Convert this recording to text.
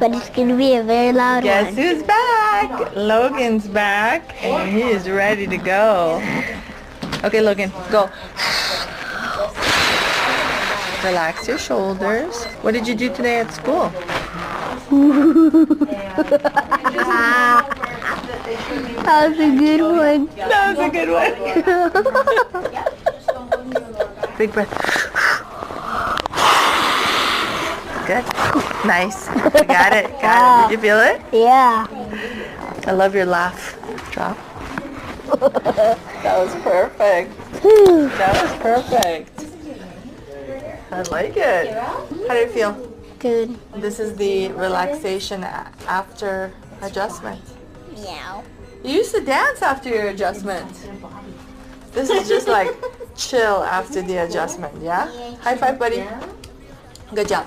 but it's going to be a very loud Guess one. who's back? Logan's back, and he is ready to go. Okay, Logan, go. Relax your shoulders. What did you do today at school? That was a good one. That was a good one. Big breath. Good. Nice. You got it. Got it. Did you feel it? Yeah. I love your laugh. Drop. That was perfect. That was perfect. I like it. How do you feel? Good. This is the relaxation after adjustment. Meow. You used to dance after your adjustment. This is just like chill after the adjustment, yeah? High five, buddy. Good job.